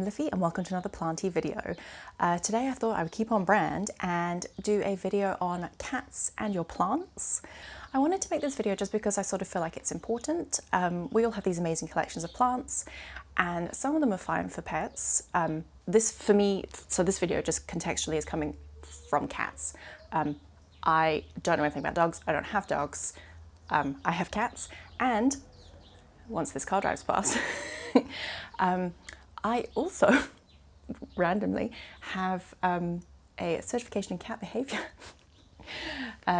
I'm Liffey and welcome to another planty video. Today I thought I would keep on brand and do a video on cats and your plants. I wanted to make this video just because I sort of feel like it's important. We all have these amazing collections of plants and some of them are fine for pets. This video just contextually is coming from cats. I don't know anything about dogs, I don't have dogs, I have cats, and once this car drives past, I also randomly have a certification in cat behaviour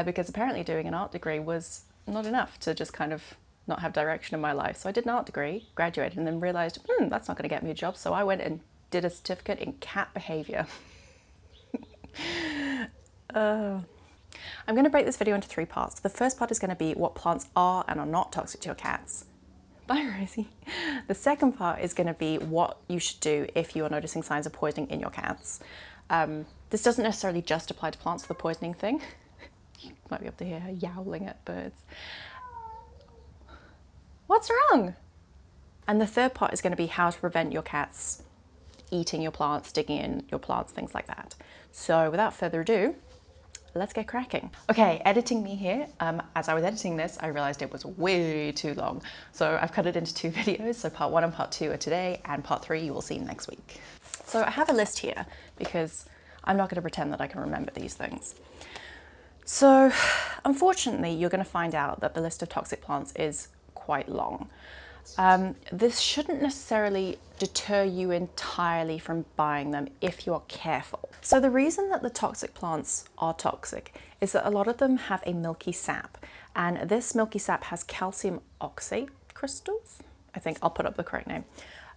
because apparently doing an art degree was not enough to just kind of not have direction in my life. So I did an art degree, graduated, and then realised, that's not going to get me a job. So I went and did a certificate in cat behaviour. I'm going to break this video into 3 parts. The first part is going to be what plants are and are not toxic to your cats. Bye, Rosie. The second part is going to be what you should do if you are noticing signs of poisoning in your cats. This doesn't necessarily just apply to plants, the poisoning thing. You might be able to hear her yowling at birds. What's wrong? And the third part is going to be how to prevent your cats eating your plants, digging in your plants, things like that. So without further ado, let's get cracking. Okay, editing me here. As I was editing this, I realized it was way too long. So I've cut it into 2 videos. So part 1 and part 2 are today, and part 3 you will see next week. So I have a list here because I'm not going to pretend that I can remember these things. So unfortunately, you're going to find out that the list of toxic plants is quite long. This shouldn't necessarily deter you entirely from buying them if you are careful. So the reason that the toxic plants are toxic is that a lot of them have a milky sap, and this milky sap has calcium oxide crystals. I think I'll put up the correct name.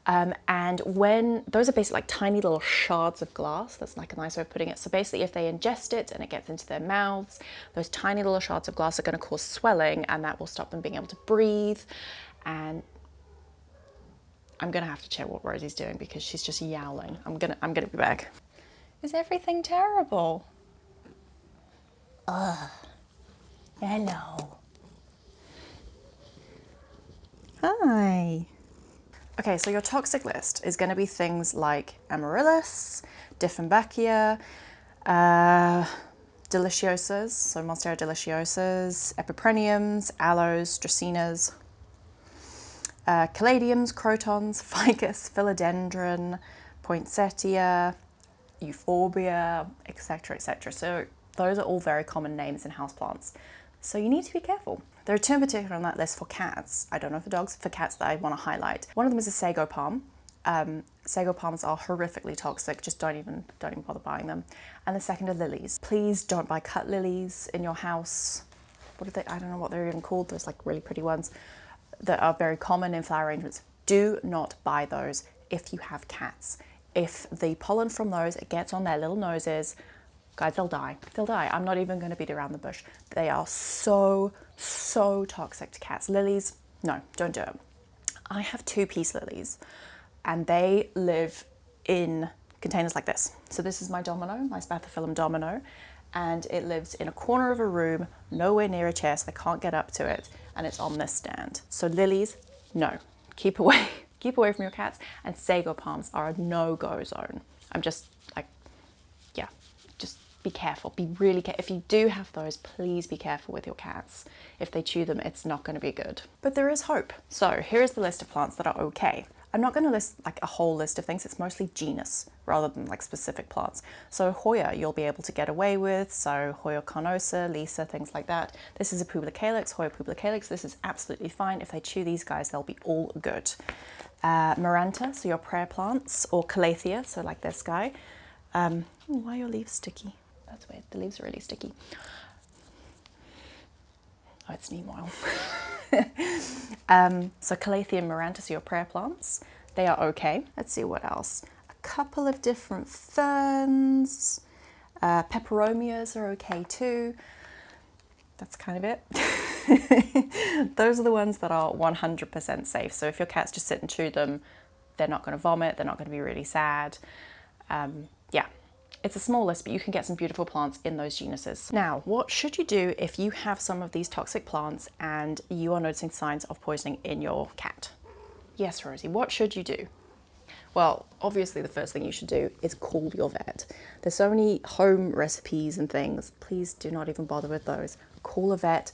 And when those are basically like tiny little shards of glass, that's like a nice way of putting it. So basically if they ingest it and it gets into their mouths, those tiny little shards of glass are going to cause swelling, and that will stop them being able to breathe. And I'm gonna have to check what Rosie's doing because she's just yowling. I'm gonna be back. Is everything terrible? Ugh. Hello. Hi. Okay, so your toxic list is going to be things like amaryllis, Dieffenbachia, deliciosas, so Monstera deliciosas, epipremiums, aloes, dracaenas, caladiums, crotons, ficus, philodendron, poinsettia, euphorbia, etc., etc. So those are all very common names in houseplants. So you need to be careful. There are 2 in particular on that list for cats. I don't know for dogs, for cats that I want to highlight. One of them is a sago palm. Sago palms are horrifically toxic. Just don't even bother buying them. And the second are lilies. Please don't buy cut lilies in your house. What are they? I don't know what they're even called. Those like really pretty ones that are very common in flower arrangements. Do not buy those if you have cats. If the pollen from those gets on their little noses, guys, they'll die. They'll die. I'm not even going to beat around the bush. They are so toxic to cats. Lilies, no, don't do it. I have 2 peace lilies and they live in containers like this. So this is my domino, my spathiphyllum domino, and it lives in a corner of a room, nowhere near a chair, so they can't get up to it, and it's on this stand. So lilies, no, keep away. Keep away from your cats, and sago palms are a no-go zone. I'm just like, yeah, just be careful. Be really careful. If you do have those, please be careful with your cats. If they chew them, it's not going to be good. But there is hope. So here is the list of plants that are okay. I'm not going to list like a whole list of things. It's mostly genus rather than like specific plants. So Hoya, you'll be able to get away with. So Hoya carnosa, Lisa, things like that. This is a publicalyx, Hoya publicalyx. This is absolutely fine. If they chew these guys, they'll be all good. Maranta, so your prayer plants, or Calathea, so like this guy. Why are your leaves sticky? That's weird. The leaves are really sticky. Oh, it's neem oil. So Calathea and Maranta, so your prayer plants, they are okay. Let's see what else. A couple of different ferns. Peperomias are okay too. That's kind of it. Those are the ones that are 100% safe. So if your cats just sit and chew them, they're not going to vomit, they're not going to be really sad. Yeah, it's a small list, but you can get some beautiful plants in those genuses. Now, what should you do if you have some of these toxic plants and you are noticing signs of poisoning in your cat? Yes, Rosie, what should you do? Well, obviously the first thing you should do is call your vet. There's so many home recipes and things. Please do not even bother with those. Call a vet.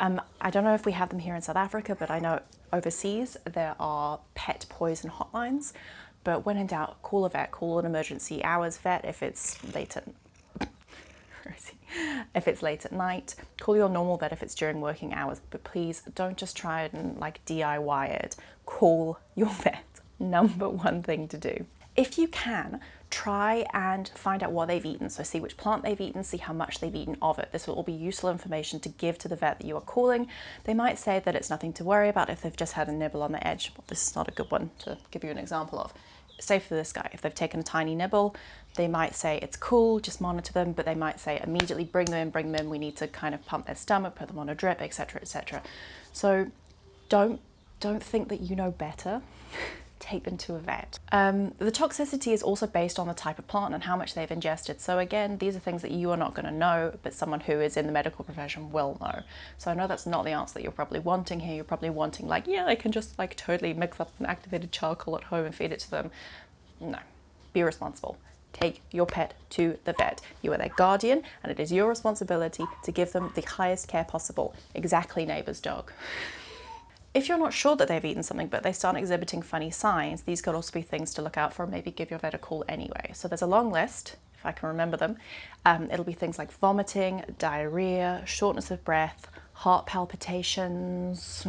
I don't know if we have them here in South Africa, but I know overseas there are pet poison hotlines. But when in doubt, call a vet, call an emergency hours vet if it's late at night. Call your normal vet if it's during working hours, but please don't just try and like DIY it. Call your vet. Number one thing to do. If you can, try and find out what they've eaten. So see which plant they've eaten, see how much they've eaten of it. This will all be useful information to give to the vet that you are calling. They might say that it's nothing to worry about if they've just had a nibble on the edge. Well, this is not a good one to give you an example of. Say for this guy, if they've taken a tiny nibble, they might say it's cool, just monitor them, but they might say immediately bring them in, we need to kind of pump their stomach, put them on a drip, etc., etc. So don't think that you know better. Take them to a vet. The toxicity is also based on the type of plant and how much they've ingested. So again, these are things that you are not going to know, but someone who is in the medical profession will know. So I know that's not the answer that you're probably wanting here. You're probably wanting like, yeah, I can just like totally mix up an activated charcoal at home and feed it to them. No, be responsible. Take your pet to the vet. You are their guardian and it is your responsibility to give them the highest care possible. Exactly, neighbour's dog. If you're not sure that they've eaten something but they start exhibiting funny signs, these could also be things to look out for, maybe give your vet a call anyway. So there's a long list, if I can remember them. It'll be things like vomiting, diarrhea, shortness of breath, heart palpitations,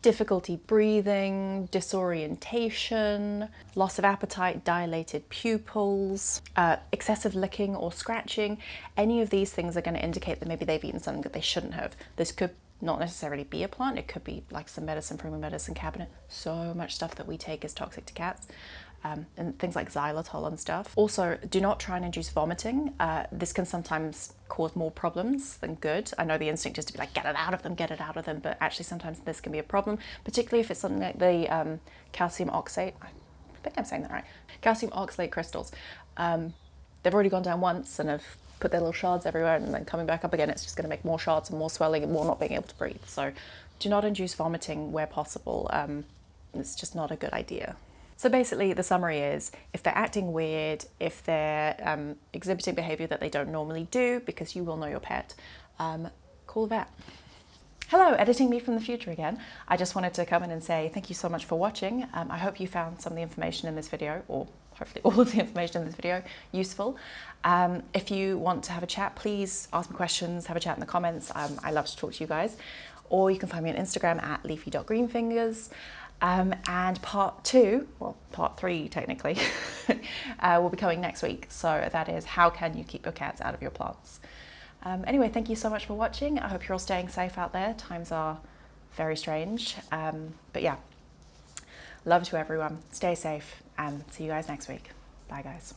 difficulty breathing, disorientation, loss of appetite, dilated pupils, excessive licking or scratching. Any of these things are going to indicate that maybe they've eaten something that they shouldn't have. This could not necessarily be a plant, it could be like some medicine from a medicine cabinet. So much stuff that we take is toxic to cats. And things like xylitol and stuff. Also, do not try and induce vomiting. This can sometimes cause more problems than good. I know the instinct is to be like, get it out of them, but actually sometimes this can be a problem, particularly if it's something like the calcium oxalate. I think I'm saying that right. Calcium oxalate crystals. They've already gone down once and have put their little shards everywhere, and then coming back up again, it's just going to make more shards and more swelling and more not being able to breathe. So do not induce vomiting where possible. It's just not a good idea. So basically the summary is, if they're acting weird, if they're exhibiting behaviour that they don't normally do, because you will know your pet, call a vet. Hello, editing me from the future again. I just wanted to come in and say thank you so much for watching. I hope you found some of the information in this video, or hopefully all of the information in this video, useful. If you want to have a chat, please ask me questions, have a chat in the comments. I love to talk to you guys. Or you can find me on Instagram at leafy.greenfingers. And part 2, well, part 3 technically, will be coming next week. So that is, how can you keep your cats out of your plants? Anyway, thank you so much for watching. I hope you're all staying safe out there. Times are very strange. But yeah, love to everyone. Stay safe and see you guys next week. Bye guys.